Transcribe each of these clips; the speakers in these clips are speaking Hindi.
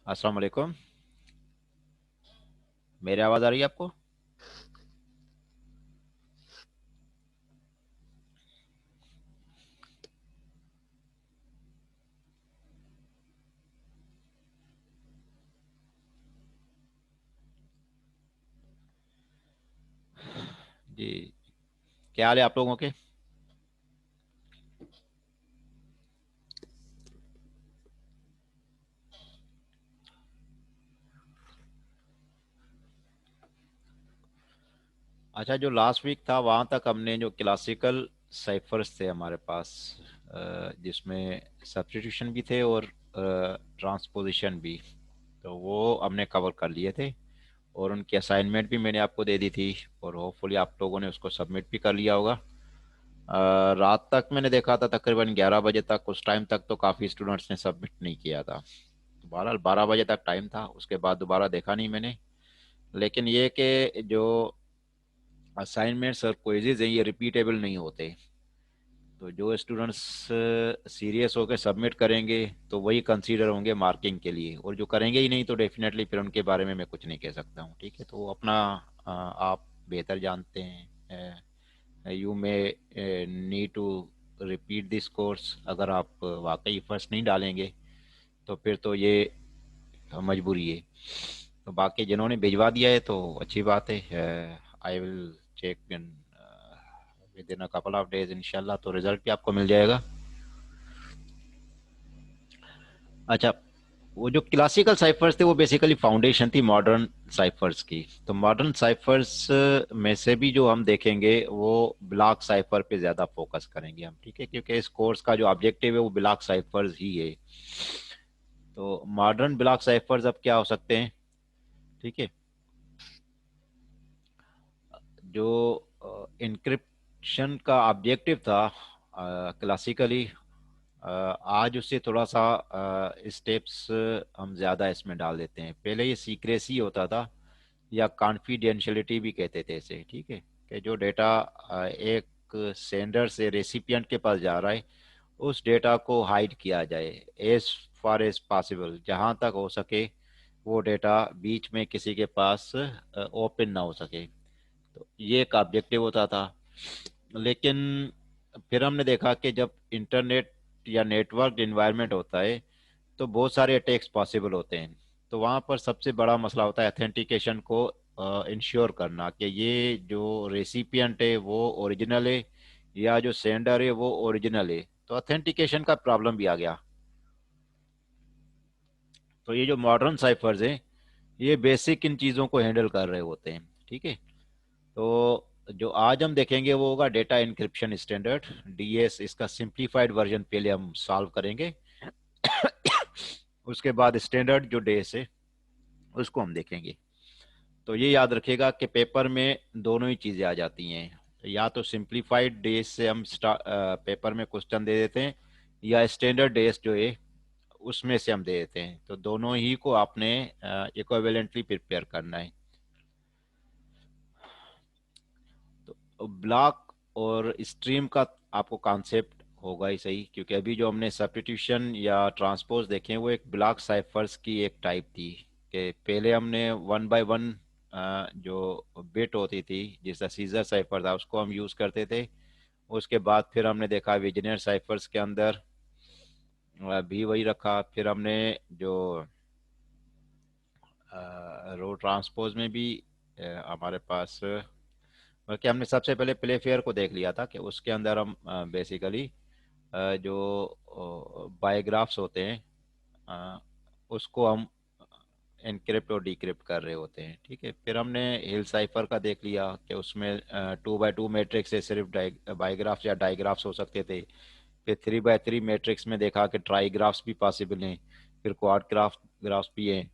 अस्सलाम वालेकुम। मेरी आवाज़ आ रही है आपको? जी। क्या हाल है आप लोगों के? अच्छा, जो लास्ट वीक था वहाँ तक हमने जो क्लासिकल साइफर्स थे हमारे पास, जिसमें सब्स्टिट्यूशन भी थे और ट्रांसपोजिशन भी, तो वो हमने कवर कर लिए थे। और उनकी असाइनमेंट भी मैंने आपको दे दी थी और होपफुली आप लोगों ने उसको सबमिट भी कर लिया होगा। रात तक मैंने देखा था, तकरीबन 11 बजे तक, उस टाइम तक तो काफ़ी स्टूडेंट्स ने सबमिट नहीं किया था। बहरहाल 12 बजे तक टाइम था, उसके बाद दोबारा देखा नहीं मैंने। लेकिन ये कि जो असाइनमेंट्स और क्विज़ेज हैं ये रिपीटेबल नहीं होते। तो जो स्टूडेंट्स सीरियस होकर सबमिट करेंगे तो वही कंसीडर होंगे मार्किंग के लिए, और जो करेंगे ही नहीं तो डेफिनेटली फिर उनके बारे में मैं कुछ नहीं कह सकता हूँ। ठीक है, तो अपना आप बेहतर जानते हैं। You may need to repeat this course. अगर आप वाकई फर्स्ट नहीं डालेंगे तो फिर तो ये मजबूरी है। तो बाकी जिन्होंने भिजवा दिया है तो अच्छी बात है। I will check in with in a couple of days इंशाल्लाह, तो रिजल्ट भी आपको मिल जाएगा। अच्छा, वो जो क्लासिकल साइफर्स थे वो बेसिकली फाउंडेशन थी मॉडर्न साइफर्स की। तो मॉडर्न साइफर्स में से भी जो हम देखेंगे वो ब्लॉक साइफर पे ज़्यादा फोकस करेंगे हम। ठीक है, क्योंकि इस कोर्स का जो ऑब्जेक्टिव है वो ब्लॉक साइफर्स ही है। तो मॉडर्न ब्लॉक साइफर्स अब क्या हो सकते हैं? ठीक है, जो इंक्रिप्शन का ऑब्जेक्टिव था क्लासिकली, आज उससे थोड़ा सा स्टेप्स हम ज़्यादा इसमें डाल देते हैं। पहले ये सीक्रेसी होता था या कॉन्फिडेंशियलिटी भी कहते थे इसे। ठीक है, कि जो डेटा एक सेंडर से रेसिपिएंट के पास जा रहा है उस डेटा को हाइड किया जाए एज फार एज पॉसिबल, जहाँ तक हो सके वो डेटा बीच में किसी के पास ओपन ना हो सके। तो ये एक ऑब्जेक्टिव होता था। लेकिन फिर हमने देखा कि जब इंटरनेट या नेटवर्क इन्वायरमेंट होता है तो बहुत सारे अटैक्स पॉसिबल होते हैं। तो वहाँ पर सबसे बड़ा मसला होता है अथेंटिकेशन को इंश्योर करना कि ये जो रेसिपिएंट है वो ओरिजिनल है या जो सेंडर है वो ओरिजिनल है। तो अथेंटिकेशन का प्रॉब्लम भी आ गया। तो ये जो मॉडर्न साइफर्स हैं ये बेसिक इन चीज़ों को हैंडल कर रहे होते हैं। ठीक है, तो जो आज हम देखेंगे वो होगा डेटा इंक्रिप्शन स्टैंडर्ड, डीएस। इसका सिंप्लीफाइड वर्जन पहले हम सॉल्व करेंगे। उसके बाद स्टैंडर्ड जो डेस है उसको हम देखेंगे। तो ये याद रखिएगा कि पेपर में दोनों ही चीज़ें आ जाती हैं। या तो सिंप्लीफाइड डेस से हम पेपर में क्वेश्चन दे देते हैं, या स्टैंडर्ड डेस जो है उसमें से हम दे देते हैं। तो दोनों ही को आपने इक्विवेलेंटली प्रिपेयर करना है। तो ब्लॉक और स्ट्रीम का आपको कॉन्सेप्ट होगा ही सही, क्योंकि अभी जो हमने सब्स्टिट्यूशन या ट्रांसपोज देखे हैं वो एक ब्लॉक साइफर्स की एक टाइप थी। कि पहले हमने वन बाय वन जो बिट होती थी, जैसा सीजर साइफर था, उसको हम यूज़ करते थे। उसके बाद फिर हमने देखा विजनर साइफर्स के अंदर भी वही रखा। फिर हमने जो रो ट्रांसपोज में भी हमारे पास, बल्कि हमने सबसे पहले प्ले फेयर को देख लिया था कि उसके अंदर हम बेसिकली जो बायोग्राफ्स होते हैं अ, उसको हम एनक्रिप्ट और डिक्रिप्ट कर रहे होते हैं। ठीक है, फिर हमने हिल साइफर का देख लिया कि उसमें 2x2 मैट्रिक्स से सिर्फ बायोग्राफ्स या डाइग्राफ्स हो सकते थे। फिर 3x3 मैट्रिक्स में देखा कि ट्राईग्राफ्स भी पॉसिबल हैं। फिर क्वाड ग्राफ्स भी हैं।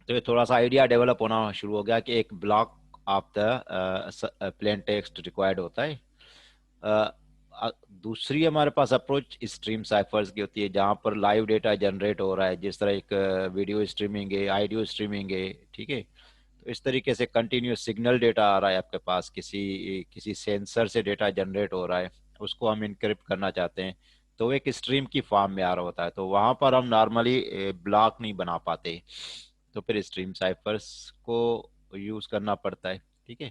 तो ये थोड़ा सा आइडिया डेवलप होना शुरू हो गया कि एक block of the plain text required होता है। अ, दूसरी हमारे पास अप्रोच स्ट्रीम साइफर्स की होती है, जहाँ पर लाइव डेटा जनरेट हो रहा है, जिस तरह एक वीडियो स्ट्रीमिंग है, ऑडियो स्ट्रीमिंग है। ठीक है, तो इस तरीके से कंटिन्यूस सिग्नल डेटा आ रहा है आपके पास, किसी किसी सेंसर से डेटा जनरेट हो रहा है, उसको हम इनक्रिप्ट करना चाहते हैं। तो एक स्ट्रीम की फॉर्म में आ रहा होता है, तो वहां पर हम नॉर्मली ब्लॉक नहीं बना पाते, तो फिर स्ट्रीम साइफर्स को यूज करना पड़ता है। ठीक है,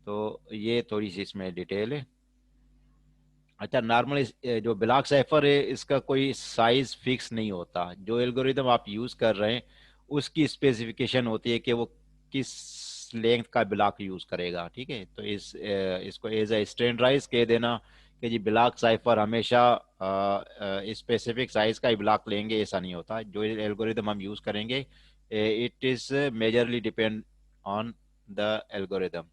तो ये थोड़ी सी इसमें डिटेल है। अच्छा, नॉर्मली जो ब्लॉक साइफर है इसका कोई साइज फिक्स नहीं होता, जो एल्गोरिदम आप यूज कर रहे हैं उसकी स्पेसिफिकेशन होती है कि वो किस लेंथ का ब्लॉक यूज करेगा। ठीक है, तो इसको एज ए स्टैंडर्डाइज कह देना कि जी ब्लॉक साइफर हमेशा स्पेसिफिक साइज का ही ब्लॉक लेंगे, ऐसा नहीं होता। जो एल्गोरिदम हम यूज करेंगे it is majorly depend on the algorithm.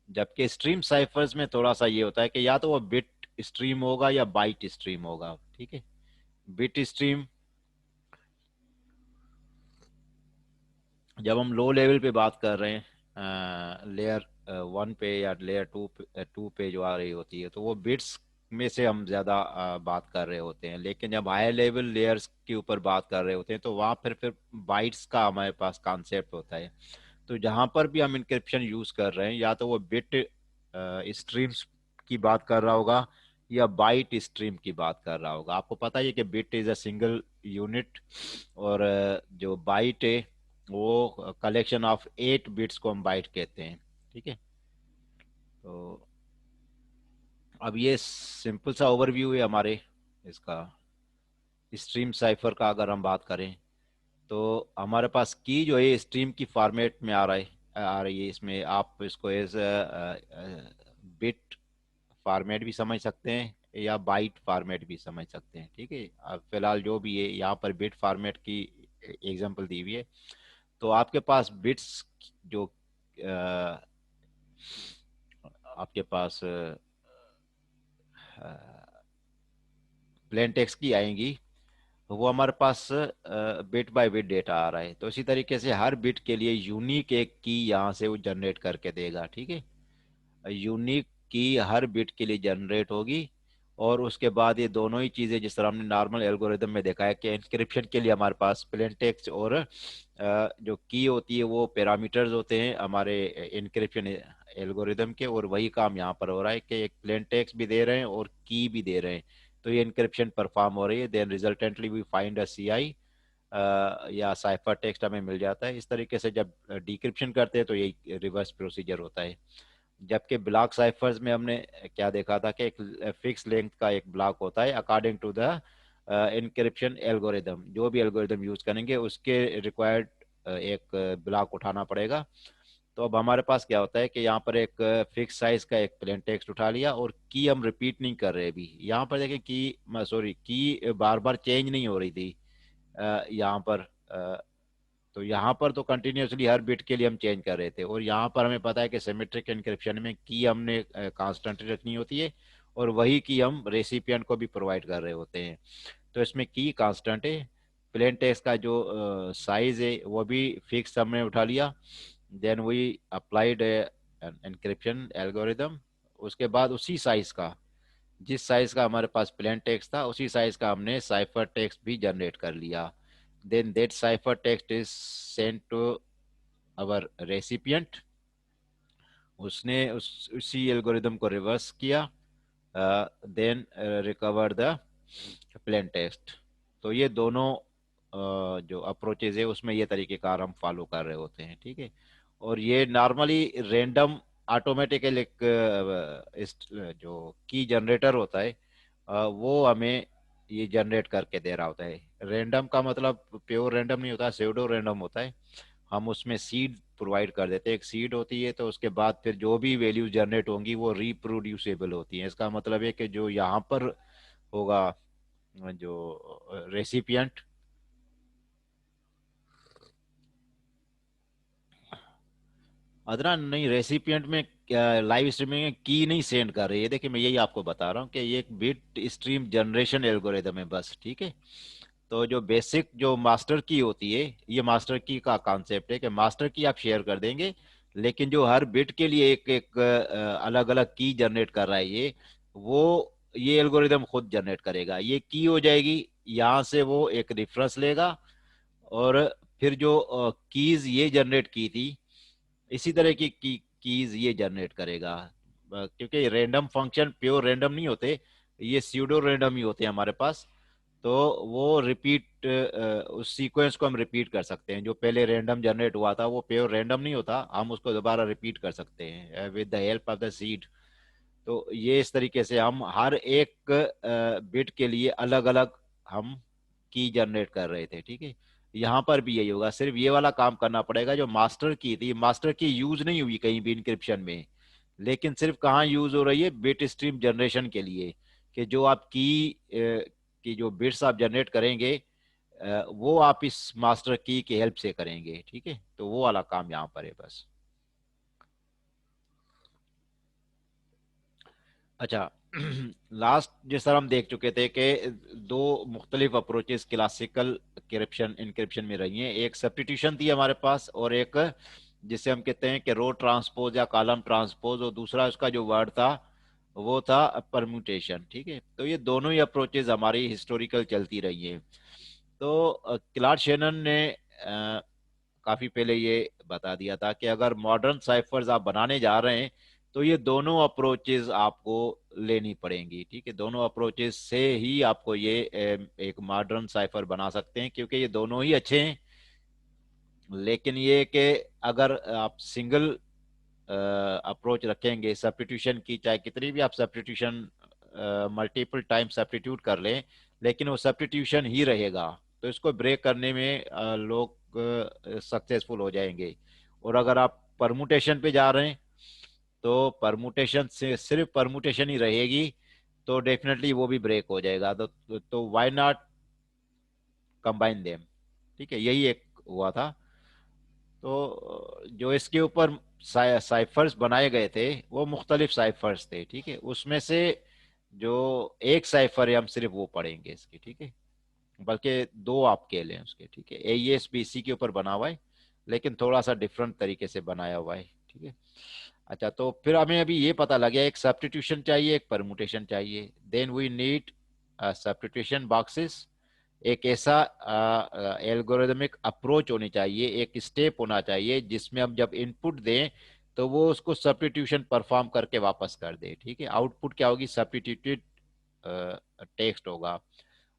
जबकि स्ट्रीम साइफर्स में थोड़ा सा ये होता है कि या तो वो बिट स्ट्रीम होगा या बाइट स्ट्रीम होगा। ठीक है, बिट स्ट्रीम जब हम लो लेवल पे बात कर रहे हैं, लेयर वन पे या लेयर टू पे जो आ रही होती है, तो वो बिट्स में से हम ज्यादा बात कर रहे होते हैं। लेकिन जब हायर लेवल लेयर्स के ऊपर बात कर रहे होते हैं तो वहाँ फिर बाइट्स का हमारे पास कॉन्सेप्ट होता है। तो जहां पर भी हम इंक्रिप्शन यूज कर रहे हैं, या तो वो बिट स्ट्रीम्स की बात कर रहा होगा या बाइट स्ट्रीम की बात कर रहा होगा। आपको पता ही है कि bit is a single unit, और जो बाइट है वो कलेक्शन ऑफ 8 बिट्स को हम बाइट कहते हैं। ठीक है, तो अब ये सिंपल सा ओवरव्यू है हमारे इसका स्ट्रीम साइफर का। अगर हम बात करें तो हमारे पास की जो है स्ट्रीम की फॉर्मेट में आ रही है। इसमें आप इसको एज बिट फॉर्मेट भी समझ सकते हैं या बाइट फॉर्मेट भी समझ सकते हैं। ठीक है, अब फिलहाल जो भी है यहाँ पर बिट फॉर्मेट की एग्जांपल दी हुई है। तो आपके पास बिट्स जो आपके पास प्लेन टेक्स्ट की आएंगी, तो वो हमारे पास बिट बाय बिट डेटा आ रहा है। तो इसी तरीके से हर बिट के लिए यूनिक एक की यहाँ से वो जनरेट करके देगा। ठीक है, यूनिक की हर बिट के लिए जनरेट होगी। और उसके बाद ये दोनों ही चीजें, जिस तरह हमने नॉर्मल एल्गोरिदम में देखा है कि एन्क्रिप्शन के लिए हमारे पास प्लेन टेक्स्ट और जो की होती है वो पैरामीटर्स होते हैं हमारे एन्क्रिप्शन एल्गोरिदम के, और वही काम यहाँ पर हो रहा है कि एक प्लेन टेक्स्ट भी दे रहे हैं और की भी दे रहे हैं। तो ये एन्क्रिप्शन परफॉर्म हो रही है, then resultantly we find a CI या साइफर टेक्स्ट हमें मिल जाता है। इस तरीके से जब डिक्रिप्शन करते हैं तो यही रिवर्स प्रोसीजर होता है। जबकि ब्लॉक साइफर्स में हमने क्या देखा था कि एक फिक्स लेंथ का एक ब्लॉक होता है according to the encryption algorithm. जो भी एल्गोरिदम यूज करेंगे उसके रिक्वायर्ड एक ब्लॉक उठाना पड़ेगा। तो अब हमारे पास क्या होता है कि यहाँ पर एक फिक्स साइज का एक प्लेन टेक्स्ट उठा लिया, और की हम रिपीट नहीं कर रहे अभी। यहाँ पर देखें की, सॉरी, की बार बार चेंज नहीं हो रही थी यहाँ पर। तो यहाँ पर तो कंटिन्यूअसली हर बिट के लिए हम चेंज कर रहे थे, और यहाँ पर हमें पता है कि सिमेट्रिक एन्क्रिप्शन में की हमने कांस्टेंट रखनी होती है, और वही की हम रेसिपिएंट को भी प्रोवाइड कर रहे होते हैं। तो इसमें की कांस्टेंट है। प्लेन टेक्स्ट का जो साइज है वो भी फिक्स हमने उठा लिया। Then we applied encryption algorithm. उसके बाद उसी साइज का, जिस साइज का हमारे पास प्लेन टेक्स्ट था, उसी साइज का हमने साइफर टेक्स्ट भी जनरेट कर लिया। Then that cipher text is send to our recipient. उसने उसी एल्गोरिदम को रिवर्स किया, then recover the plain text. तो ये दोनों जो अप्रोचेज है उसमें ये तरीकेकार हम फॉलो कर रहे होते हैं। ठीक है, और ये नॉर्मली रैंडम ऑटोमेटिकल एक जो की जनरेटर होता है वो हमें ये जनरेट करके दे रहा होता है। रैंडम का मतलब प्योर रैंडम नहीं होता, सेडो रैंडम होता है। हम उसमें सीड प्रोवाइड कर देते हैं, एक सीड होती है, तो उसके बाद फिर जो भी वैल्यू जनरेट होंगी वो रिप्रोड्यूसेबल होती है। इसका मतलब है कि जो यहाँ पर होगा, जो रेसिपिएंट, अदना नहीं, रेसिपिएंट में लाइव स्ट्रीमिंग में की नहीं सेंड कर रही है। देखिए मैं यही आपको बता रहा हूँ कि ये एक बिट स्ट्रीम जनरेशन एल्गोरिदम है बस। ठीक है, तो जो बेसिक जो मास्टर की होती है, ये मास्टर की का कॉन्सेप्ट है कि मास्टर की आप शेयर कर देंगे, लेकिन जो हर बिट के लिए एक एक अलग अलग की जनरेट कर रहा है वो ये एल्गोरिदम खुद जनरेट करेगा। ये की हो जाएगी, यहाँ से वो एक रेफरेंस लेगा, और फिर जो कीज ये जनरेट की थी इसी तरह की कीज ये जनरेट करेगा। क्योंकि रैंडम फंक्शन प्योर रैंडम नहीं होते, ये स्यूडो रैंडम ही होते हैं हमारे पास। तो वो रिपीट, उस सीक्वेंस को हम रिपीट कर सकते हैं। जो पहले रैंडम जनरेट हुआ था वो प्योर रैंडम नहीं होता, हम उसको दोबारा रिपीट कर सकते हैं with the help of the seed. तो ये इस तरीके से हम हर एक बिट के लिए अलग अलग हम की जनरेट कर रहे थे, ठीक है। यहाँ पर भी यही होगा, सिर्फ ये वाला काम करना पड़ेगा। जो मास्टर की थी, मास्टर की यूज नहीं हुई कहीं भी इंक्रिप्शन में, लेकिन सिर्फ कहाँ यूज हो रही है, बिट स्ट्रीम जनरेशन के लिए। कि जो आप की जो बिट्स आप जनरेट करेंगे, वो आप इस मास्टर की हेल्प से करेंगे, ठीक है। तो वो वाला काम यहाँ पर है बस। अच्छा, लास्ट जिस तरह हम देख चुके थे कि दो मुख्तलिफ अप्रोचेस क्लासिकल क्रिप्शन इनक्रिप्शन में रही हैं। एक सब्स्टिट्यूशन थी हमारे पास, और एक जिसे हम कहते हैं कि रो ट्रांसपोज या कॉलम ट्रांसपोज, और दूसरा उसका जो वर्ड था वो था परम्यूटेशन, ठीक है। तो ये दोनों ही अप्रोचेज हमारी हिस्टोरिकल चलती रही हैं। तो क्लार्क शेनन ने काफी पहले ये बता दिया था कि अगर मॉडर्न साइफर्स आप बनाने जा रहे हैं तो ये दोनों अप्रोचेस आपको लेनी पड़ेंगी, ठीक है। दोनों अप्रोचेस से ही आपको ये एक मॉडर्न साइफर बना सकते हैं, क्योंकि ये दोनों ही अच्छे हैं। लेकिन ये कि अगर आप सिंगल अप्रोच रखेंगे सब्स्टिट्यूशन की, चाहे कितनी भी आप सब्स्टिट्यूशन मल्टीपल टाइम सब्स्टिट्यूट कर लें, लेकिन वो सब्स्टिट्यूशन ही रहेगा। तो इसको ब्रेक करने में लोग सक्सेसफुल हो जाएंगे। और अगर आप परमुटेशन पे जा रहे हैं तो परमुटेशन से सिर्फ परमुटेशन ही रहेगी, तो डेफिनेटली वो भी ब्रेक हो जाएगा। तो व्हाई नॉट कंबाइन देम, ठीक है। यही एक हुआ था। तो जो इसके ऊपर साइफर्स बनाए गए थे वो मुख्तलिफ साइफर्स थे, ठीक है। उसमें से जो एक साइफर है हम सिर्फ वो पढ़ेंगे इसकी, ठीक है। बल्कि दो आप कह लें उसके, ठीक है। एईएस भी इसी के ऊपर बना हुआ है, लेकिन थोड़ा सा डिफरेंट तरीके से बनाया हुआ है, ठीक है। अच्छा, तो फिर हमें अभी ये पता लग गया एक सब्स्टिट्यूशन चाहिए, एक परमुटेशन चाहिए। Then we need substitution boxes. एक ऐसा एल्गोरिदमिक अप्रोच होनी चाहिए, एक स्टेप होना चाहिए जिसमें हम जब इनपुट दें तो वो उसको सब्स्टिट्यूशन परफॉर्म करके वापस कर दे, ठीक है। आउटपुट क्या होगी, सब्स्टिट्यूटेड टेक्स्ट होगा।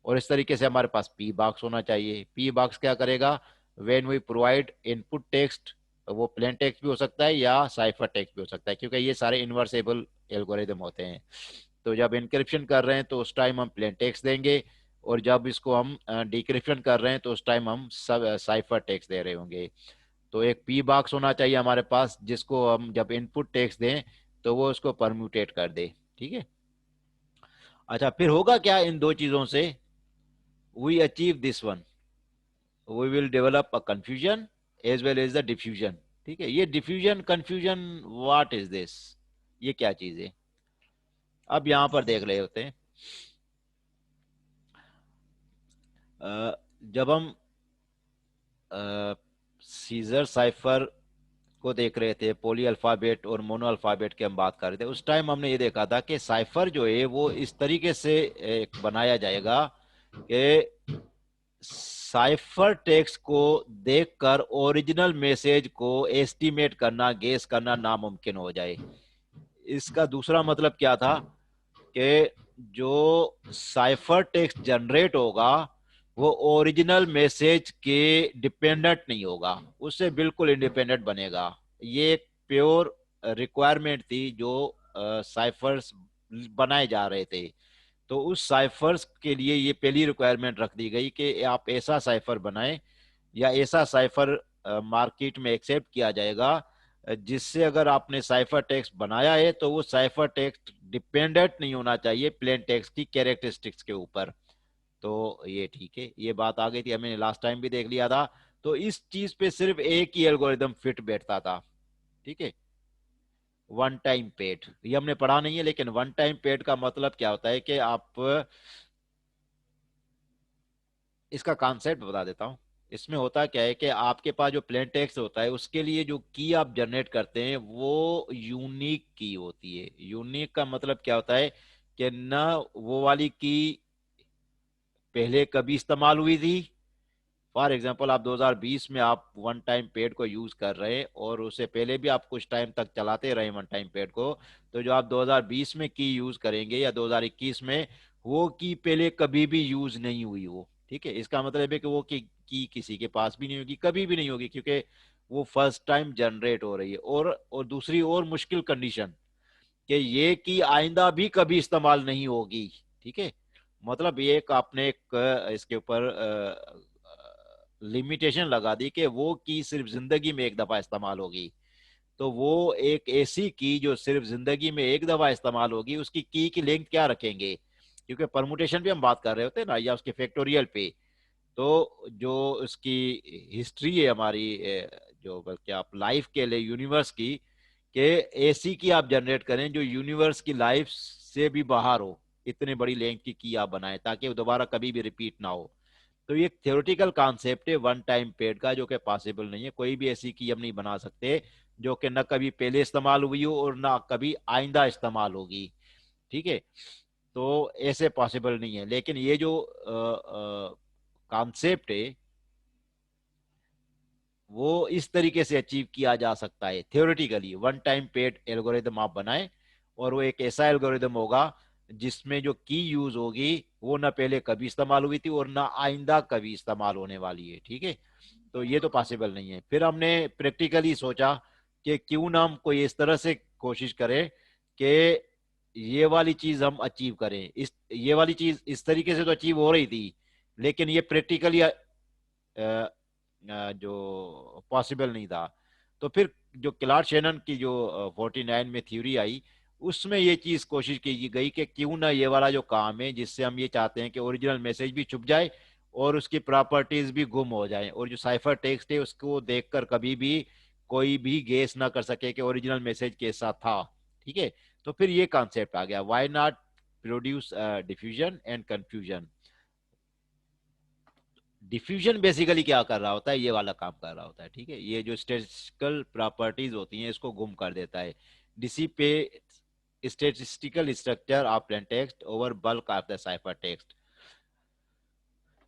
और इस तरीके से हमारे पास पी बॉक्स होना चाहिए। पी बॉक्स क्या करेगा, when we provide input text, वो प्लेन टेक्स्ट भी हो सकता है या साइफर टेक्स्ट भी हो सकता है, क्योंकि ये सारे इन्वर्सेबल एल्गोरिदम होते हैं। तो जब इनक्रिप्शन कर रहे हैं तो उस टाइम हम प्लेन टेक्स्ट देंगे, और जब इसको हम डिक्रिप्शन कर रहे हैं तो उस टाइम हम सब साइफर टेक्स्ट दे रहे होंगे। तो एक पी बॉक्स होना चाहिए हमारे पास, जिसको हम जब इनपुट टेक्स्ट दें तो वो उसको परम्यूटेट कर दे, ठीक है। अच्छा, फिर होगा क्या इन दो चीजों से, we achieve this one, we will develop a confusion as well as the diffusion, ठीक है। ये diffusion confusion, what is this, ये क्या चीज है, अब यहां पर देख रहे होते हैं। जब हम सीजर साइफर को देख रहे थे, पोली अल्फाबेट और मोनो अल्फाबेट की हम बात कर रहे थे, उस टाइम हमने ये देखा था कि साइफर जो है वो इस तरीके से एक बनाया जाएगा कि साइफर टेक्स्ट को देखकर ओरिजिनल मैसेज को एस्टिमेट करना, गेस करना नामुमकिन हो जाए। इसका दूसरा मतलब क्या था कि जो साइफर टेक्स्ट जनरेट होगा वो ओरिजिनल मैसेज के डिपेंडेंट नहीं होगा, उससे बिल्कुल इंडिपेंडेंट बनेगा। ये एक प्योर रिक्वायरमेंट थी जो साइफर्स बनाए जा रहे थे। तो उस साइफर्स के लिए ये पहली रिक्वायरमेंट रख दी गई कि आप ऐसा साइफर बनाएं या ऐसा साइफर मार्केट में एक्सेप्ट किया जाएगा जिससे अगर आपने साइफर टेक्स्ट बनाया है तो वो साइफर टेक्स्ट डिपेंडेंट नहीं होना चाहिए प्लेन टेक्स्ट की कैरेक्टरिस्टिक्स के ऊपर। तो ये ठीक है, ये बात आ गई थी, हमें लास्ट टाइम भी देख लिया था। तो इस चीज पे सिर्फ एक ही एल्गोरिदम फिट बैठता था, ठीक है। वन टाइम पेड, ये हमने पढ़ा नहीं है, लेकिन वन टाइम पेड का मतलब क्या होता है कि आप, इसका कॉन्सेप्ट बता देता हूँ। इसमें होता क्या है कि आपके पास जो प्लेन टेक्स्ट होता है उसके लिए जो की आप जनरेट करते हैं वो यूनिक की होती है। यूनिक का मतलब क्या होता है कि ना वो वाली की पहले कभी इस्तेमाल हुई थी, फॉर एग्जांपल आप 2020 में आप वन टाइम पेड को यूज कर रहे हैं और उससे पहले भी आप कुछ टाइम तक चलाते रहे वन टाइम पेड को, तो जो आप 2020 में की यूज करेंगे या 2021 में, वो की पहले कभी भी यूज नहीं हुई हो, ठीक है। इसका मतलब है कि वो की किसी के पास भी नहीं होगी, कभी भी नहीं होगी, क्योंकि वो फर्स्ट टाइम जनरेट हो रही है। और दूसरी और मुश्किल कंडीशन कि ये की आइंदा भी कभी इस्तेमाल नहीं होगी, ठीक है। मतलब ये एक आपने एक इसके ऊपर लिमिटेशन लगा दी कि वो की सिर्फ जिंदगी में एक दफा इस्तेमाल होगी। तो वो एक ऐसी की जो सिर्फ जिंदगी में एक दफा इस्तेमाल होगी, उसकी की लेंथ क्या रखेंगे, क्योंकि परमुटेशन भी हम बात कर रहे होते हैं ना, या उसके फैक्टोरियल पे। तो जो उसकी हिस्ट्री है हमारी, जो बल्कि आप लाइफ के लिए यूनिवर्स की, के ऐसी की आप जनरेट करें जो यूनिवर्स की लाइफ से भी बाहर हो, इतनी बड़ी लेंथ की आप बनाए ताकि वो दोबारा कभी भी रिपीट ना हो। तो ये थियोरेटिकल कॉन्सेप्ट है वन टाइम पेड का, जो कि पॉसिबल नहीं है। कोई भी ऐसी की हम नहीं बना सकते जो कि न कभी पहले इस्तेमाल हुई हो और ना कभी आइंदा इस्तेमाल होगी, ठीक है। तो ऐसे पॉसिबल नहीं है। लेकिन ये जो कॉन्सेप्ट है वो इस तरीके से अचीव किया जा सकता है theoretically. One time paid algorithm आप बनाएं और वो एक ऐसा एल्गोरिदम होगा जिसमें जो की यूज होगी वो ना पहले कभी इस्तेमाल हुई थी और ना आइंदा कभी इस्तेमाल होने वाली है, ठीक है। तो ये तो पॉसिबल नहीं है। फिर हमने प्रैक्टिकली सोचा कि क्यों ना हम कोई इस तरह से कोशिश करें कि ये वाली चीज हम अचीव करें। इस ये वाली चीज इस तरीके से तो अचीव हो रही थी, लेकिन ये प्रैक्टिकली जो पॉसिबल नहीं था। तो फिर जो क्लार्क शेनन की जो 49 में थ्योरी आई, उसमें ये चीज कोशिश की गई कि क्यों ना ये वाला जो काम है जिससे हम ये चाहते हैं कि ओरिजिनल मैसेज भी छुप जाए और उसकी प्रॉपर्टीज भी गुम हो जाए, और जो साइफर टेक्स्ट है उसको देखकर कभी भी कोई भी गेस ना कर सके कि ओरिजिनल मैसेज कैसा था, ठीक है। तो फिर ये कॉन्सेप्ट आ गया, why not produce diffusion and confusion. Diffusion basically क्या कर रहा होता है, ये वाला काम कर रहा होता है, ठीक है। ये जो स्टेटिस्टिकल प्रॉपर्टीज होती हैं इसको गुम कर देता है। Dissipate statistical structure of plain text over bulk of the cipher text.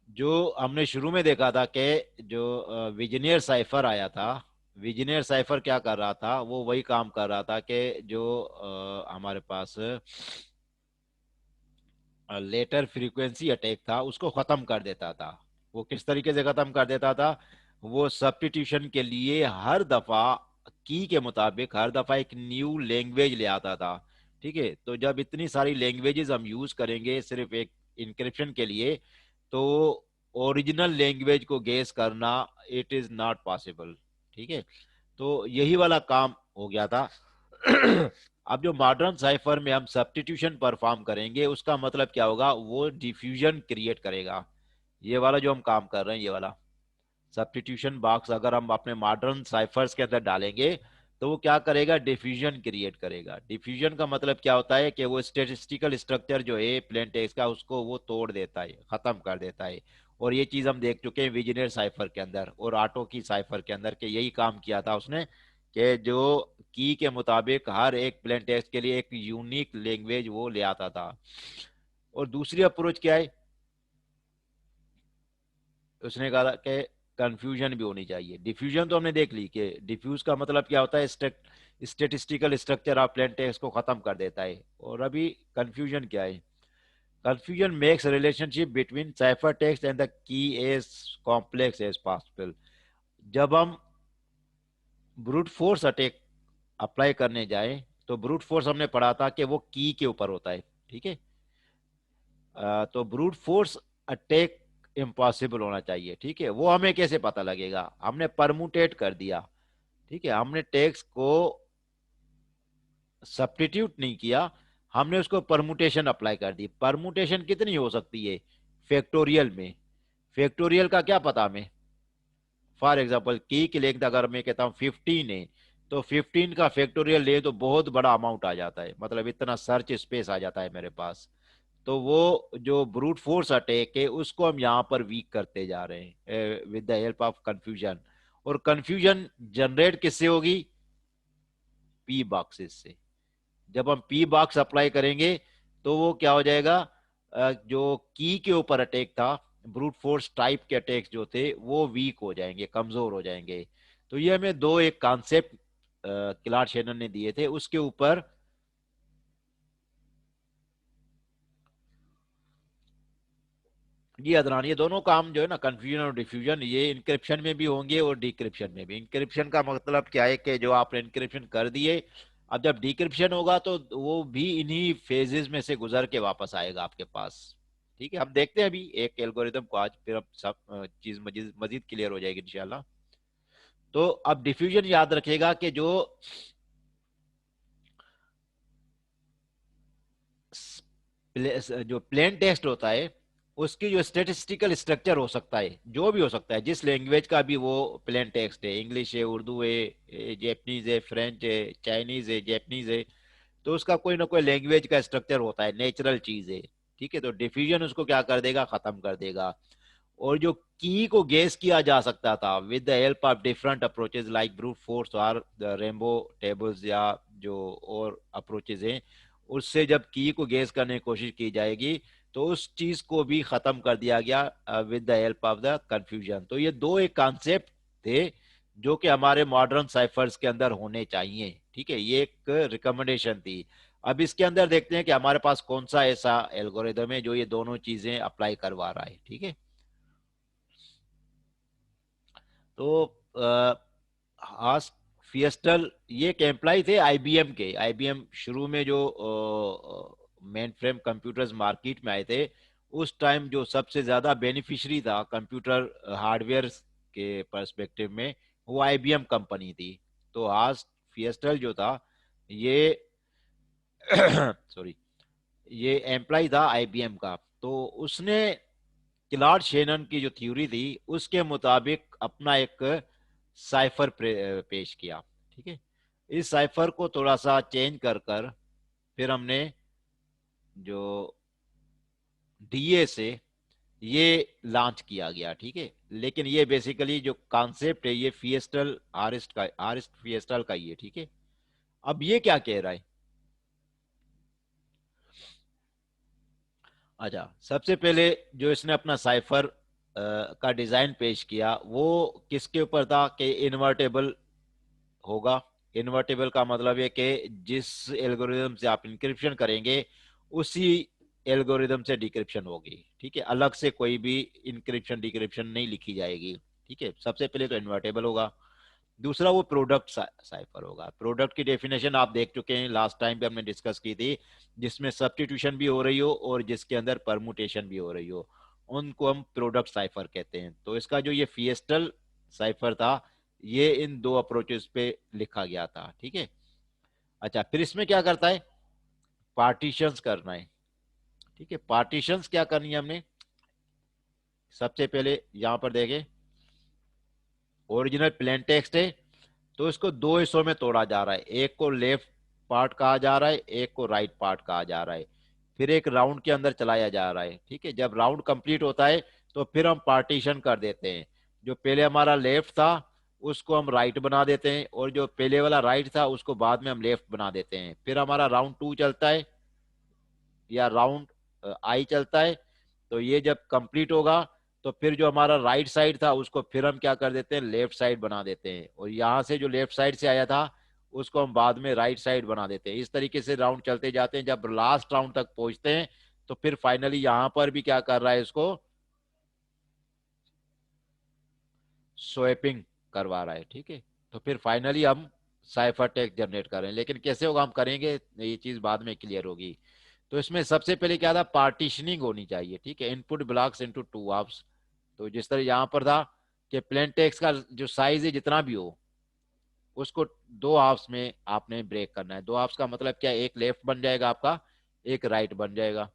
जो हमने शुरू में देखा था कि जो विजनियर साइफर आया था, विजनियर साइफर क्या कर रहा था, वो वही काम कर रहा था कि जो हमारे पास लेटर फ्रीक्वेंसी अटैक था उसको खत्म कर देता था। वो किस तरीके से खत्म कर देता था, वो सब्स्टिट्यूशन के लिए हर दफा की के मुताबिक हर दफा एक न्यू लैंग्वेज ले आता था, ठीक है। तो जब इतनी सारी लैंग्वेजेस हम यूज करेंगे सिर्फ एक इंक्रिप्शन के लिए, तो ओरिजिनल लैंग्वेज को गेस करना इट इज नॉट पॉसिबल, ठीक है। तो यही वाला काम हो गया था। अब जो मॉडर्न साइफर में हम सब्स्टिट्यूशन परफॉर्म करेंगे उसका मतलब क्या होगा, वो डिफ्यूजन क्रिएट करेगा। ये वाला जो हम काम कर रहे हैं, ये वाला सब्स्टिट्यूशन बॉक्स अगर हम अपने मॉडर्न साइफर्स के अंदर डालेंगे तो वो क्या करेगा, डिफ्यूजन क्रिएट करेगा। डिफ्यूजन का मतलब क्या होता है कि वो स्टेटिस्टिकल स्ट्रक्चर जो है प्लेन टेक्स्ट का उसको वो तोड़ देता है, खत्म कर देता है। और ये चीज हम देख चुके हैं विजनर साइफर के अंदर और ऑटो की साइफर के अंदर के यही काम किया था उसने, कि जो की के मुताबिक हर एक प्लेन टेक्स्ट के लिए एक यूनिक लैंग्वेज वो ले आता था। और दूसरी अप्रोच क्या है, उसने कहा कि कंफ्यूजन भी होनी चाहिए। डिफ्यूजन तो हमने देख ली कि डिफ्यूज का मतलब क्या होता है, statistical structure of plain text को खत्म कर देता है। और अभी कंफ्यूजन क्या है, confusion makes relationship between cipher text and the key as complex as possible. जब हम ब्रूट फोर्स अटैक अप्लाई करने जाए तो ब्रूट फोर्स हमने पढ़ा था कि वो की के ऊपर होता है, ठीक है। तो ब्रूट फोर्स अटैक इम्पॉसिबल होना चाहिए, ठीक है। वो हमें कैसे पता लगेगा, हमने परमुटेट कर दिया, ठीक है। हमने टेक्स्ट को सब्स्टिट्यूट नहीं किया, हमने उसको परमुटेशन अप्लाई कर दी। परमुटेशन कितनी हो सकती है, फैक्टोरियल में। फैक्टोरियल का क्या पता हमें, फॉर एग्जाम्पल की लेंथ अगर मैं कहता हूँ 15 है, तो 15 का फैक्टोरियल ले तो बहुत बड़ा अमाउंट आ जाता है, मतलब इतना सर्च स्पेस आ जाता है मेरे पास। तो वो जो ब्रूट फोर्स अटैक है उसको हम यहाँ पर वीक करते जा रहे हैं with the help of confusion. और कंफ्यूजन जनरेट किससे होगी, पी बॉक्सेस से। जब हम पी बॉक्स अप्लाई करेंगे तो वो क्या हो जाएगा, जो की के ऊपर अटैक था, ब्रूट फोर्स टाइप के अटैक्स जो थे वो वीक हो जाएंगे, कमजोर हो जाएंगे। तो ये हमें दो एक कॉन्सेप्ट क्लार्क शेनन ने दिए थे, उसके ऊपर ये अदरान, ये दोनों काम जो है ना, कंफ्यूजन और डिफ्यूजन, ये इंक्रिप्शन में भी होंगे और डिक्रिप्शन में भी। इंक्रिप्शन का मतलब क्या है कि जो आपने इंक्रिप्शन कर दिए, अब जब डिक्रिप्शन होगा तो वो भी इन्हीं फेजेस में से गुजर के वापस आएगा आपके पास। ठीक है, हम देखते हैं अभी एक एल्गोरिदम को आज, फिर अब सब चीज मजीद मजीद क्लियर हो जाएगी इंशाल्लाह। तो अब डिफ्यूजन याद रखेगा कि जो जो प्लेन टेक्स्ट होता है उसकी जो स्टेटिस्टिकल स्ट्रक्चर हो सकता है, जो भी हो सकता है, जिस लैंग्वेज का भी वो प्लेन टेक्स्ट है, इंग्लिश है, उर्दू है, जैपनीज है, फ्रेंच है, चाइनीज है, जैपनीज है, तो उसका कोई ना कोई लैंग्वेज का स्ट्रक्चर होता है, नेचुरल चीज है। ठीक है, तो डिफ्यूजन उसको क्या कर देगा, खत्म कर देगा। और जो की को गेस किया जा सकता था with the help of different approaches like brute force और द रेनबो टेबल्स या जो और अप्रोचेस हैं, उससे जब की को गेस करने की कोशिश की जाएगी तो उस चीज को भी खत्म कर दिया गया with the help of the confusion. तो ये दो एक कॉन्सेप्ट थे जो कि हमारे मॉडर्न साइफर्स के अंदर होने चाहिए। ठीक है, ये एक रिकमेंडेशन थी। अब इसके अंदर देखते हैं कि हमारे पास कौन सा ऐसा एल्गोरिदम है जो ये दोनों चीजें अप्लाई करवा रहा है। ठीक है, तो हास फिएस्टल ये एक एम्प्लॉय थे आईबीएम के। आईबीएम शुरू में जो मेन फ्रेम कंप्यूटर्स मार्केट में आए थे, उस टाइम जो सबसे ज्यादा बेनिफिशियरी था कंप्यूटर हार्डवेयर के पर्सपेक्टिव में, वो आईबीएम कंपनी थी। तो हास फिएस्टल जो था ये सॉरी, ये एम्प्लॉय था आईबीएम का। तो उसने क्लार्क शेनन की जो थ्योरी थी उसके मुताबिक अपना एक साइफर पेश किया। ठीक है, इस साइफर को थोड़ा सा चेंज कर कर फिर हमने जो डीए से ये लॉन्च किया गया। ठीक है, लेकिन ये बेसिकली जो कॉन्सेप्ट है ये फिएस्टल आरिस्ट का, आरिस्ट फिएस्टल का ही है। ठीक है, अब ये क्या कह रहा है। अच्छा, सबसे पहले जो इसने अपना साइफर का डिजाइन पेश किया वो किसके ऊपर था कि इन्वर्टेबल होगा। इन्वर्टेबल का मतलब है कि जिस एल्गोरिदम से आप इंक्रिप्शन करेंगे उसी एल्गोरिदम से डिक्रिप्शन होगी। ठीक है, अलग से कोई भी इंक्रिप्शन डिक्रिप्शन नहीं लिखी जाएगी। ठीक है, सबसे पहले तो इन्वर्टेबल होगा। दूसरा वो प्रोडक्ट साइफर होगा। प्रोडक्ट की डेफिनेशन आप देख चुके हैं, लास्ट टाइम भी हमने डिस्कस की थी, जिसमें सब्स्टिट्यूशन भी हो रही हो और जिसके अंदर परमुटेशन भी हो रही हो, उनको हम प्रोडक्ट साइफर कहते हैं। तो इसका जो ये फिएस्टल साइफर था ये इन दो अप्रोचेस पे लिखा गया था। ठीक है, अच्छा, फिर इसमें क्या करता है, पार्टीशंस करना है। ठीक है, पार्टीशंस क्या करनी है हमने, सबसे पहले यहां पर देखें, ओरिजिनल प्लेन टेक्स्ट है तो इसको दो हिस्सों में तोड़ा जा रहा है, एक को लेफ्ट पार्ट कहा जा रहा है, एक को राइट पार्ट कहा जा रहा है, फिर एक राउंड के अंदर चलाया जा रहा है। ठीक है, जब राउंड कंप्लीट होता है तो फिर हम पार्टीशन कर देते हैं। जो पहले हमारा लेफ्ट था उसको हम राइट बना देते हैं, और जो पहले वाला राइट था उसको बाद में हम लेफ्ट बना देते हैं। फिर हमारा राउंड 2 चलता है या राउंड आई चलता है। तो ये जब कंप्लीट होगा तो फिर जो हमारा राइट साइड था उसको फिर हम क्या कर देते हैं, लेफ्ट साइड बना देते हैं, और यहां से जो लेफ्ट साइड से आया था उसको हम बाद में राइट साइड बना देते हैं। इस तरीके से राउंड चलते जाते हैं, जब लास्ट राउंड तक पहुंचते हैं तो फिर फाइनली यहां पर भी क्या कर रहा है, इसको स्वैपिंग करवा रहा है। ठीक है, तो फिर फाइनली हम साइफर टेक्स्ट जनरेट कर रहे हैं, लेकिन कैसे होगा हम करेंगे, ये चीज बाद में क्लियर होगी। तो इसमें सबसे पहले क्या था, पार्टीशनिंग होनी चाहिए। ठीक है, input blocks into two halves. तो जिस तरह यहां पर था कि प्लेन टेक्स्ट का जो साइज है जितना भी हो उसको दो हाफ्स में आपने ब्रेक करना है। दो हाफ्स का मतलब क्या है, एक लेफ्ट बन जाएगा आपका, एक राइट बन जाएगा।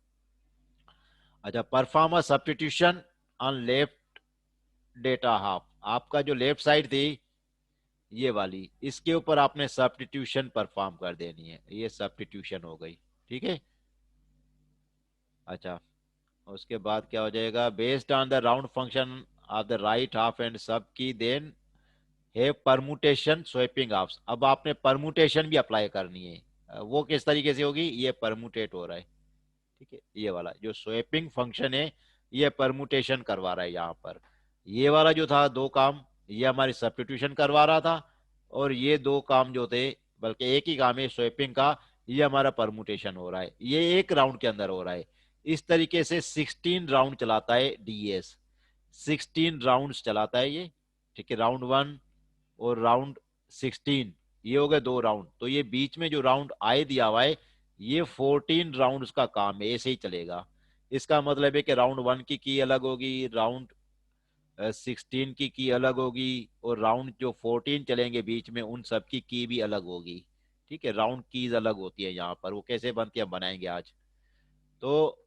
अच्छा, perform substitution on left data half, आपका जो लेफ्ट साइड थी ये वाली, इसके ऊपर आपने सब्स्टिट्यूशन परफॉर्म कर देनी है। ये सब्स्टिट्यूशन हो गई। ठीक है, अच्छा, उसके बाद क्या हो जाएगा, based on the round function of the right half and सब की देन है परमुटेशन स्वैपिंग ऑफ। अब आपने परमुटेशन भी अप्लाई करनी है। वो किस तरीके से होगी, ये परमुटेट हो रहा है। ठीक है, ये वाला जो स्वैपिंग फंक्शन है ये परमुटेशन करवा रहा है यहाँ पर। ये वाला जो था दो काम, ये हमारी सब्स्टिट्यूशन करवा रहा था, और ये दो काम जो थे, बल्कि एक ही काम है स्वैपिंग का, ये हमारा परमुटेशन हो रहा है, ये एक राउंड के अंदर हो रहा है। इस तरीके से 16 राउंड चलाता है डीएस, 16 राउंड चलाता है ये। ठीक है, राउंड 1 और राउंड 16, ये हो गए दो राउंड। तो ये बीच में जो राउंड आए दिया हुआ है, ये 14 राउंड का काम है, ऐसे ही चलेगा। इसका मतलब है कि राउंड 1 की अलग होगी, राउंड 16 की अलग होगी, और राउंड जो 14 चलेंगे बीच में उन सब की भी अलग होगी। ठीक है, राउंड कीज अलग होती है यहाँ पर, वो कैसे बनती है हम बनाएंगे आज। तो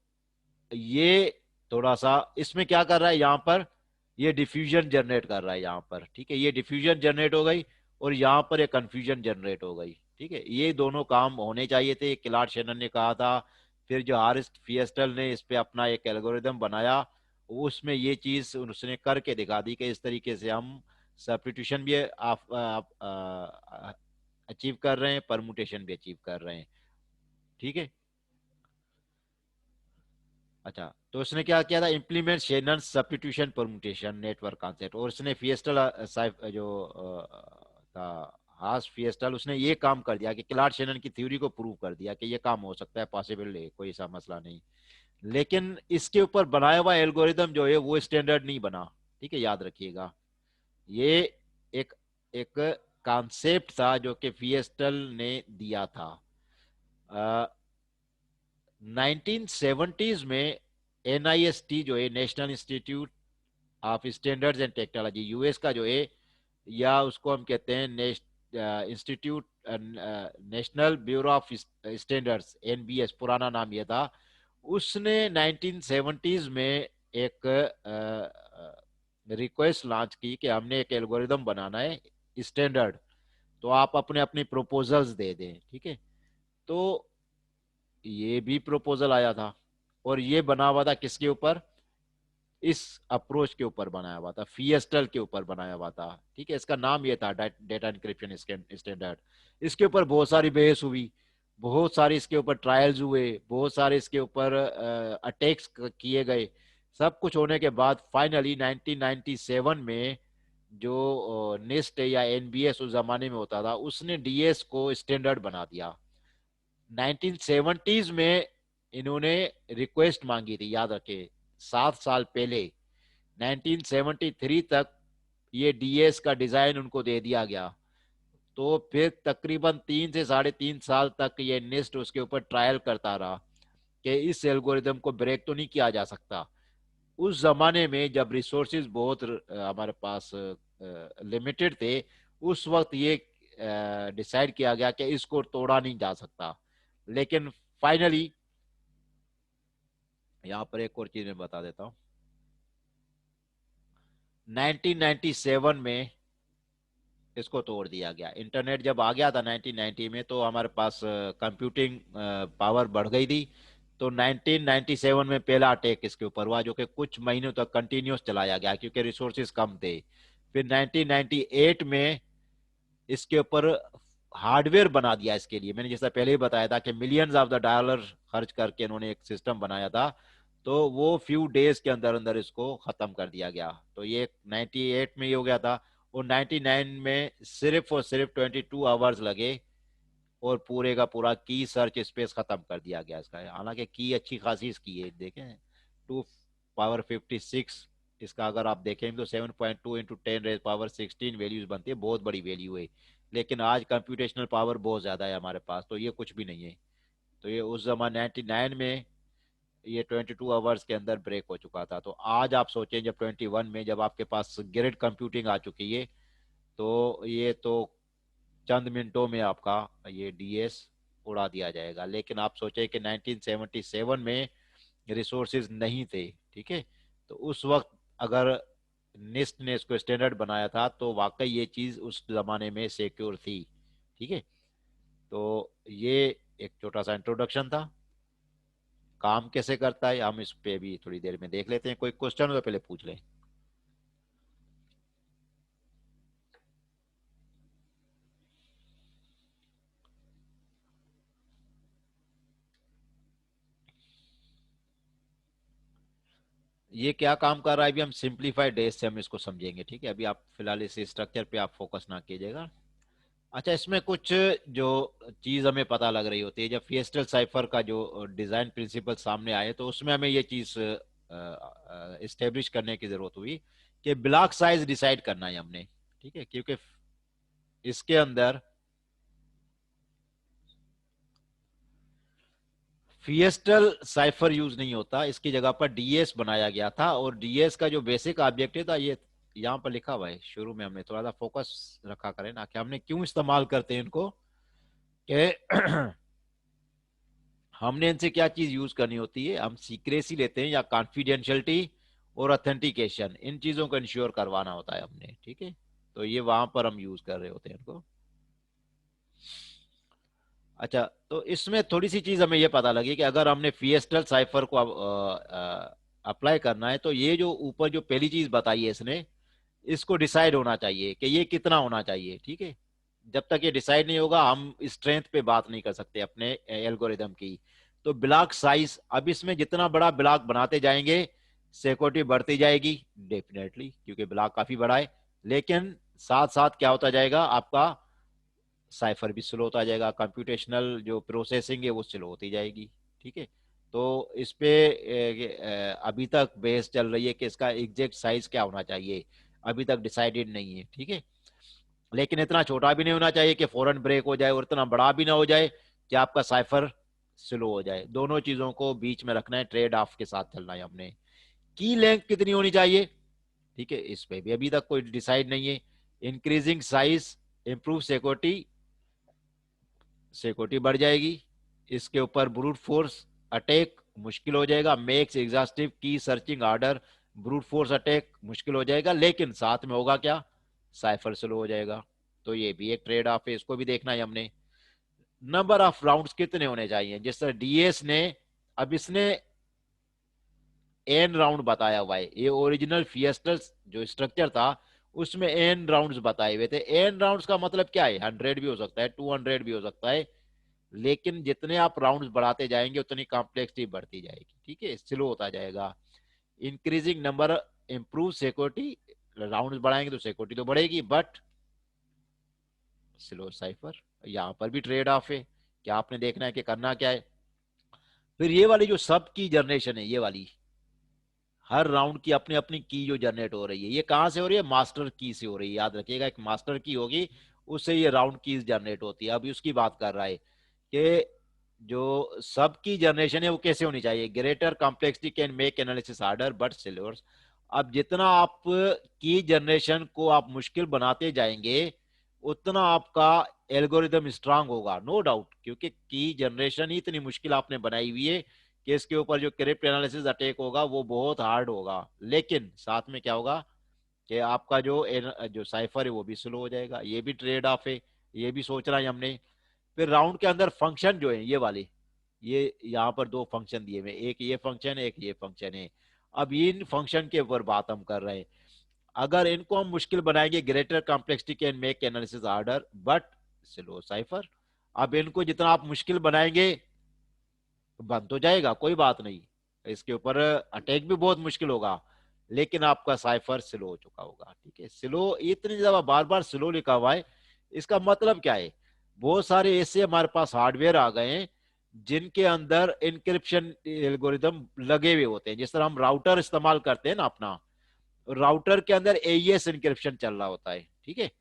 ये थोड़ा सा इसमें क्या कर रहा है यहाँ पर, ये डिफ्यूजन जनरेट कर रहा है यहाँ पर। ठीक है, ये डिफ्यूजन जनरेट हो गई, और यहाँ पर ये कंफ्यूजन जनरेट हो गई। ठीक है, ये दोनों काम होने चाहिए थे, क्लार्क शेनन ने कहा था। फिर जो हारिस फिएस्टल ने इस पे अपना एक एल्गोरिदम बनाया, उसमें ये चीज उसने करके दिखा दी कि इस तरीके से हम सब्स्टिट्यूशन भी अचीव कर रहे हैं, परमुटेशन भी अचीव कर रहे हैं। ठीक है। अच्छा, तो उसने क्या किया था, implement Shannon substitution permutation network concept, और उसने फिएस्टल जो था हास फिएस्टल, उसने ये काम कर दिया कि क्लार्क शेनन की थ्योरी को प्रूव कर दिया कि ये काम हो सकता है, पॉसिबल है, कोई ऐसा मसला नहीं। लेकिन इसके ऊपर बनाया हुआ एल्गोरिदम जो है वो स्टैंडर्ड नहीं बना। ठीक है, याद रखिएगा। ये एक एक कॉन्सेप्ट था जो कि फिएस्टल ने दिया था। 1970s में एनआईएसटी जो है, national institute of standards and technology, US का जो है, या उसको हम कहते हैं institute national bureau of standards, NBS पुराना नाम ये था। उसने 1970s में एक रिक्वेस्ट लॉन्च की कि हमने एक एल्गोरिदम बनाना है स्टैंडर्ड, तो आप अपने अपनी प्रपोजल्स दे दें। ठीक है, तो ये भी प्रपोजल आया था, और ये बना हुआ था किसके ऊपर, इस अप्रोच के ऊपर बनाया हुआ था, फिएस्टल के ऊपर बनाया हुआ था। ठीक है, इसका नाम ये था डेटा इंक्रिप्शन स्टैंडर्ड। इसके ऊपर बहुत सारी बहस हुई, बहुत सारे इसके ऊपर ट्रायल्स हुए, बहुत सारे इसके ऊपर अटैक्स किए गए। सब कुछ होने के बाद फाइनली 1997 में जो निस्ट या एनबीएस उस जमाने में होता था, उसने डीएस को स्टैंडर्ड बना दिया। 1970s में इन्होंने रिक्वेस्ट मांगी थी, याद रखे, 7 साल पहले, 1973 तक ये डीएस का डिजाइन उनको दे दिया गया। तो फिर तकरीबन 3 से 3.5 साल तक ये निस्ट उसके ऊपर ट्रायल करता रहा कि इस एल्गोरिदम को ब्रेक तो नहीं किया जा सकता। उस जमाने में जब रिसोर्सेज बहुत हमारे पास लिमिटेड थे, उस वक्त ये डिसाइड किया गया कि इसको तोड़ा नहीं जा सकता। लेकिन फाइनली, यहाँ पर एक और चीज मैं बता देता हूँ, 1997 में इसको तोड़ दिया गया। इंटरनेट जब आ गया था 1990 में, तो हमारे पास कंप्यूटिंग पावर बढ़ गई थी। तो 1997 में पहला अटैक इसके ऊपर हुआ, जो कि कुछ महीनों तक कंटिन्यूस चलाया गया क्योंकि रिसोर्सेज कम थे। फिर 1998 में इसके ऊपर हार्डवेयर बना दिया इसके लिए। मैंने जैसा पहले ही बताया था कि मिलियंस ऑफ द डॉलर खर्च करके इन्होंने एक सिस्टम बनाया था, तो वो फ्यू डेज के अंदर अंदर इसको खत्म कर दिया गया। तो ये 98 में ही हो गया था, और 99 में सिर्फ और सिर्फ 22 आवर्स लगे, और पूरे का पूरा की सर्च स्पेस खत्म कर दिया गया इसका। हालांकि की अच्छी खासी इसकी है, देखें, 2 पावर 56, इसका अगर आप देखें तो 7.2 × 10⁻16 वैल्यूज बनती है, बहुत बड़ी वैल्यू है। लेकिन आज कंप्यूटेशनल पावर बहुत ज्यादा है हमारे पास, तो ये कुछ भी नहीं है। तो ये उस जमाने 99 में ये 22 आवर्स के अंदर ब्रेक हो चुका था। तो आज आप सोचें, जब 21 में जब आपके पास ग्रिड कंप्यूटिंग आ चुकी है, तो ये तो चंद मिनटों में आपका ये डीएस उड़ा दिया जाएगा। लेकिन आप सोचे कि 1977 में रिसोर्सेज नहीं थे। ठीक है, तो उस वक्त अगर निस्ट ने इसको स्टैंडर्ड बनाया था, तो वाकई ये चीज उस जमाने में सिक्योर थी। ठीक है, तो ये एक छोटा सा इंट्रोडक्शन था। काम कैसे करता है हम इस पे भी थोड़ी देर में देख लेते हैं। कोई क्वेश्चन हो तो पहले पूछ लें। ये क्या काम कर रहा है, अभी हम सिंप्लीफाइड डेज से हम इसको समझेंगे, ठीक है। अभी आप फिलहाल इस स्ट्रक्चर पे आप फोकस ना कीजिएगा। अच्छा, इसमें कुछ जो चीज हमें पता लग रही होती है, जब फिएस्टल साइफर का जो डिजाइन प्रिंसिपल सामने आए तो उसमें हमें ये चीज इस्टेब्लिश करने की जरूरत हुई कि ब्लॉक साइज डिसाइड करना है हमने, ठीक है। क्योंकि इसके अंदर फिएस्टल साइफर यूज नहीं होता, इसकी जगह पर डीएस बनाया गया था। और डीएस का जो बेसिक ऑब्जेक्टिव था, ये यहाँ पर लिखा हुआ है शुरू में, हमने थोड़ा सा फोकस रखा करें ना कि हमने क्यों इस्तेमाल करते हैं इनको, कि हमने इनसे क्या चीज यूज करनी होती है, हम सीक्रेसी लेते हैं या कॉन्फिडेंशियलिटी और ऑथेंटिकेशन, इन चीजों को इंश्योर करवाना होता है हमने, ठीक है। तो ये वहां पर हम यूज कर रहे होते हैं इनको। अच्छा, तो इसमें थोड़ी सी चीज हमें ये पता लगी कि अगर हमने फिएस्टल साइफर को अप्लाई करना है, तो ये जो ऊपर जो पहली चीज बताई है इसने, इसको डिसाइड होना चाहिए कि ये कितना होना चाहिए, ठीक है। जब तक ये डिसाइड नहीं होगा हम स्ट्रेंथ पे बात नहीं कर सकते अपने एल्गोरिदम की। तो ब्लॉक साइज, अब इसमें जितना बड़ा ब्लॉक बनाते जाएंगे सिक्योरिटी बढ़ती जाएगी डेफिनेटली, क्योंकि ब्लॉक काफी बड़ा है। लेकिन साथ साथ क्या होता जाएगा, आपका साइफर भी स्लो होता जाएगा, कंप्यूटेशनल जो प्रोसेसिंग है वो स्लो होती जाएगी, ठीक है। तो इस पे अभी तक बहस चल रही है कि इसका एग्जैक्ट साइज क्या होना चाहिए, अभी तक डिसाइडेड नहीं है, ठीक है। लेकिन इतना छोटा भी नहीं होना चाहिए कि फौरन ब्रेक हो जाए, और इतना बड़ा भी ना हो जाए कि आपका साइफर स्लो हो जाए। दोनों चीजों को बीच में रखना है, ट्रेड ऑफ के साथ चलना है हमने। की लेंथ कितनी होनी चाहिए, ठीक है, इस पे भी अभी तक कोई डिसाइड नहीं है। Increasing size improve security, security बढ़ जाएगी। इसके ऊपर ब्रूट फोर्स अटैक मुश्किल हो जाएगा, मेक्स एग्जॉस्टिव की searching order, brute force attack मुश्किल हो जाएगा, लेकिन साथ में होगा क्या, साइफर स्लो हो जाएगा। तो ये भी एक ट्रेड ऑफ है, इसको भी देखना है हमने। नंबर ऑफ राउंड्स कितने होने चाहिए, जिस तरह डीएस ने, अब इसने एन राउंड बताया हुआ है, ये ओरिजिनल फिएस्टल जो स्ट्रक्चर था उसमें एन राउंड्स बताए हुए थे। एन राउंड्स का मतलब क्या है, 100 भी हो सकता है, 200 भी हो सकता है। लेकिन जितने आप राउंड्स बढ़ाते जाएंगे उतनी कॉम्प्लेक्सिटी बढ़ती जाएगी, ठीक है, स्लो होता जाएगा। Increasing number improve security, rounds बढ़ाएंगे तो सिक्योरिटी तो बढ़ेगी, बट स्लो साइफर। यहां पर भी ट्रेड ऑफ है, क्या आपने देखना है कि करना क्या है। फिर ये वाली जो सब की जनरेशन है, ये वाली हर राउंड की अपनी अपनी की जो जनरेट हो रही है, ये कहां से हो रही है, मास्टर की से हो रही है। याद रखिएगा, एक मास्टर की होगी, उससे ये राउंड की जनरेट होती है। अभी उसकी बात कर रहा है कि जो सब की जनरेशन है वो कैसे होनी चाहिए, greater complexity can make analysis harder but silvers. अब जितना आप की जनरेशन को आप मुश्किल बनाते जाएंगे उतना आपका एल्गोरिदम स्ट्रांग होगा, नो डाउट, क्योंकि की जनरेशन ही इतनी मुश्किल आपने बनाई हुई है कि इसके ऊपर जो क्रिप्ट एनालिसिस अटैक होगा वो बहुत हार्ड होगा। लेकिन साथ में क्या होगा कि आपका जो साइफर है वो भी स्लो हो जाएगा। ये भी ट्रेड ऑफ है, ये भी सोचना है हमने। फिर राउंड के अंदर फंक्शन जो है ये वाली, ये यहाँ पर दो फंक्शन दिए हुए, एक ये फंक्शन है, एक ये फंक्शन है। अब इन फंक्शन के ऊपर बात हम कर रहे हैं। अगर इनको हम मुश्किल बनाएंगे, greater complexity can make analysis harder but slow cipher. अब इनको जितना आप मुश्किल बनाएंगे बन तो जाएगा, कोई बात नहीं, इसके ऊपर अटैक भी बहुत मुश्किल होगा, लेकिन आपका साइफर स्लो हो चुका होगा, ठीक है। स्लो इतनी ज्यादा बार बार स्लो लिखा हुआ है, इसका मतलब क्या है, बहुत सारे ऐसे हमारे पास हार्डवेयर आ गए हैं जिनके अंदर इंक्रिप्शन एल्गोरिदम लगे हुए होते हैं। जिस तरह हम राउटर इस्तेमाल करते हैं ना अपना, राउटर के अंदर एईएस इंक्रिप्शन चल रहा होता है, ठीक है।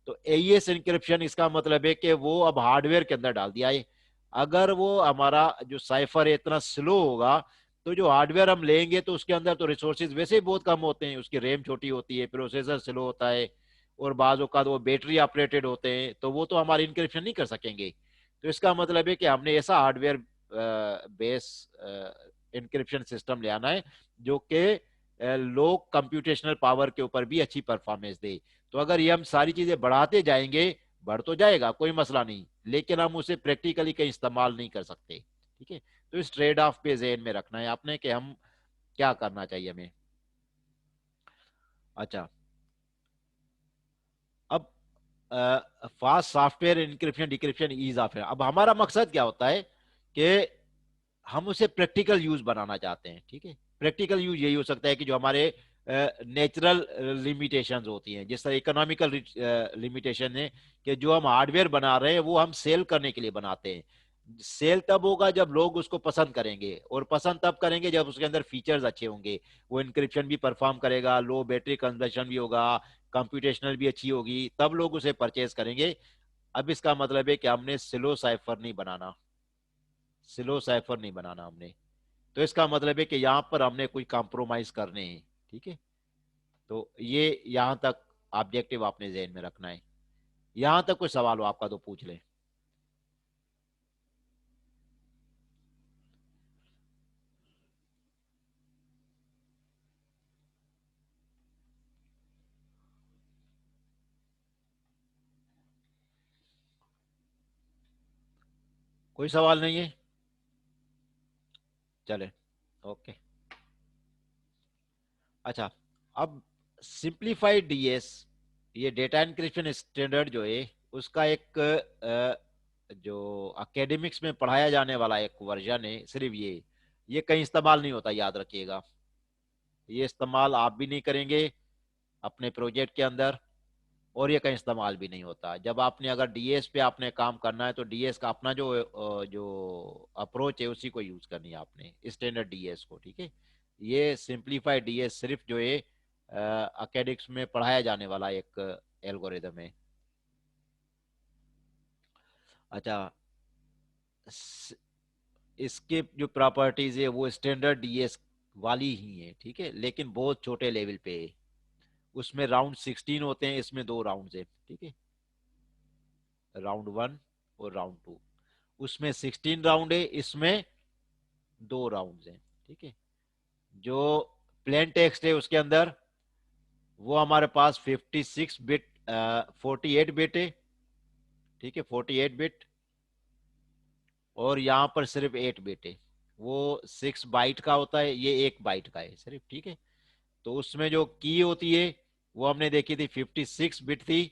तो एईएस इंक्रिप्शन इसका मतलब है कि वो अब हार्डवेयर के अंदर डाल दिया है। अगर वो हमारा जो साइफर है इतना स्लो होगा, तो जो हार्डवेयर हम लेंगे तो उसके अंदर तो रिसोर्सेज वैसे ही बहुत कम होते हैं, उसकी रैम छोटी होती है, प्रोसेसर स्लो होता है, और बाज औकात वो बैटरी ऑपरेटेड होते हैं, तो वो तो हमारी इंक्रिप्शन नहीं कर सकेंगे। तो इसका मतलब है कि हमने ऐसा हार्डवेयर बेस इंक्रिप्शन सिस्टम ले आना है जो कि लो कंप्यूटेशनल पावर के ऊपर भी अच्छी परफॉर्मेंस दे। तो अगर ये हम सारी चीजें बढ़ाते जाएंगे, बढ़ तो जाएगा कोई मसला नहीं, लेकिन हम उसे प्रैक्टिकली कहीं इस्तेमाल नहीं कर सकते, ठीक है। तो इस ट्रेड ऑफ पे ज़हन में रखना है आपने कि हम क्या करना चाहिए हमें। अच्छा, अब fast software encryption decryption ease of है। अब हमारा मकसद क्या होता है कि हम उसे प्रैक्टिकल यूज बनाना चाहते हैं, ठीक है। प्रैक्टिकल यूज यही हो सकता है कि जो हमारे नेचुरल लिमिटेशंस होती हैं, जिस तरह इकोनॉमिकल लिमिटेशन है कि जो हम हार्डवेयर बना रहे हैं वो हम सेल करने के लिए बनाते हैं। सेल तब होगा जब लोग उसको पसंद करेंगे, और पसंद तब करेंगे जब उसके अंदर फीचर्स अच्छे होंगे, वो इंक्रिप्शन भी परफॉर्म करेगा, लो बैटरी कंजप्शन भी होगा, कंप्यूटेशनल भी अच्छी होगी, तब लोग उसे परचेज करेंगे। अब इसका मतलब है कि हमने स्लो साइफर नहीं बनाना, स्लो साइफर नहीं बनाना हमने। तो इसका मतलब है कि यहाँ पर हमने कोई कॉम्प्रोमाइज करने हैं। ठीक है, तो ये यहाँ तक ऑब्जेक्टिव आपने जहन में रखना है। यहाँ तक कोई सवाल हो आपका तो पूछ लें। कोई सवाल नहीं है? चले, ओके। अच्छा, अब सिंप्लीफाइड डीएस, ये डेटा इंक्रिप्शन स्टैंडर्ड जो है उसका एक जो एकेडमिक्स में पढ़ाया जाने वाला एक वर्जन है, सिर्फ ये कहीं इस्तेमाल नहीं होता, याद रखिएगा। ये इस्तेमाल आप भी नहीं करेंगे अपने प्रोजेक्ट के अंदर, और ये कहीं इस्तेमाल भी नहीं होता। जब आपने अगर डीएस पे आपने काम करना है तो डीएस का अपना जो अप्रोच है उसी को यूज करनी है आपने, स्टैंडर्ड डीएस को। ठीक है, ये सिंप्लीफाइड डीएस सिर्फ जो है अकेडेमिक्स में पढ़ाया जाने वाला एक एल्गोरिदम है। अच्छा, इसके जो प्रॉपर्टीज है वो स्टैंडर्ड डीएस वाली ही है, ठीक है, लेकिन बहुत छोटे लेवल पे है। उसमें राउंड 16 होते हैं, इसमें दो राउंड है। ठीक है, राउंड वन और राउंड टू। उसमें 16 राउंड है, इसमें दो राउंड हैं। ठीक है, जो प्लेन टेक्स्ट है उसके अंदर वो हमारे पास 56 बिट 48 बिट है। ठीक है, 48 बिट, और यहाँ पर सिर्फ 8 बिट है। वो 6 बाइट का होता है, ये 1 बाइट का है सिर्फ। ठीक है, तो उसमें जो की होती है वो हमने देखी थी 56 बिट थी,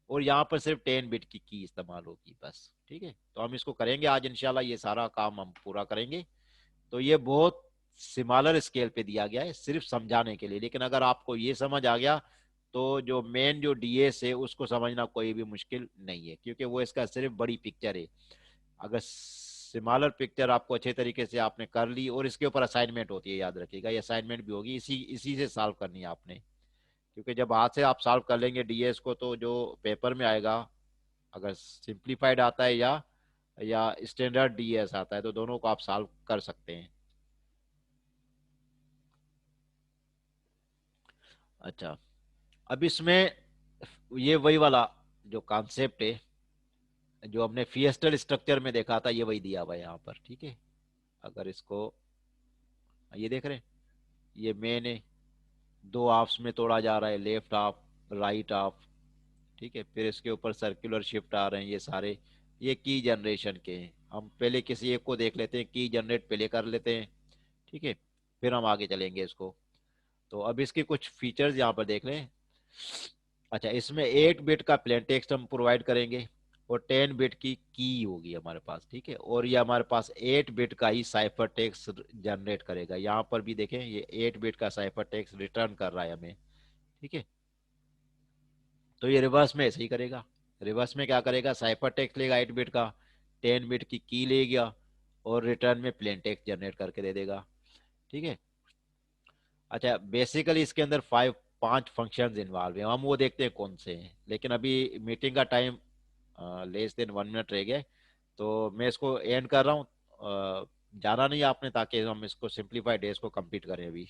और यहाँ पर सिर्फ 10 बिट की इस्तेमाल होगी बस। ठीक है, तो हम इसको करेंगे आज इंशाल्लाह, ये सारा काम हम पूरा करेंगे। तो ये बहुत सिमिलर स्केल पे दिया गया है सिर्फ समझाने के लिए, लेकिन अगर आपको ये समझ आ गया तो जो मेन जो डीएस है उसको समझना कोई भी मुश्किल नहीं है, क्योंकि वो इसका सिर्फ बड़ी पिक्चर है। अगर सिमिलर पिक्चर आपको अच्छे तरीके से आपने कर ली, और इसके ऊपर असाइनमेंट होती है, याद रखिएगा, ये असाइनमेंट भी होगी, इसी इसी से सॉल्व करनी है आपने। क्योंकि जब हाथ से आप सॉल्व कर लेंगे डीएस को, तो जो पेपर में आएगा, अगर सिंप्लीफाइड आता है या स्टैंडर्ड डीएस आता है, तो दोनों को आप सॉल्व कर सकते हैं। अच्छा, अब इसमें ये वही वाला जो कॉन्सेप्ट है जो हमने फिएस्टल स्ट्रक्चर में देखा था, ये वही दिया हुआ है यहाँ पर। ठीक है, अगर इसको ये देख रहे हैं, ये मेन है, दो हाफ्स में तोड़ा जा रहा है, लेफ्ट हाफ, राइट हाफ। ठीक है, फिर इसके ऊपर सर्कुलर शिफ्ट आ रहे हैं, ये सारे ये की जनरेशन के हैं। हम पहले किसी एक को देख लेते हैं, की जनरेट पहले कर लेते हैं। ठीक है, फिर हम आगे चलेंगे इसको। तो अब इसके कुछ फीचर्स यहाँ पर देख लें। अच्छा, इसमें 8 बिट का प्लेन टेक्स्ट हम प्रोवाइड करेंगे, और 10 बिट की होगी हमारे पास। ठीक है, और ये हमारे पास 8 बिट का ही साइफर टेक्स्ट जनरेट करेगा। यहाँ पर भी देखें, ये 8 बिट का साइफर टेक्स्ट रिटर्न कर रहा है हमें। ठीक है, तो ये रिवर्स में ऐसे ही करेगा। रिवर्स में क्या करेगा, साइफर टेक्स्ट लेगा 8 बिट का, 10 बिट की लेगा, और रिटर्न में प्लेन टेक्स्ट जनरेट करके दे देगा। ठीक है, अच्छा, बेसिकली इसके अंदर 5 फंक्शंस इन्वॉल्व हैं, हम वो देखते हैं कौन से हैं, लेकिन अभी मीटिंग का टाइम लेस देन 1 मिनट रह गया, तो मैं इसको एंड कर रहा हूँ। जाना नहीं आपने, ताकि हम इसको सिंप्लीफाइड डेज को कंप्लीट करें अभी।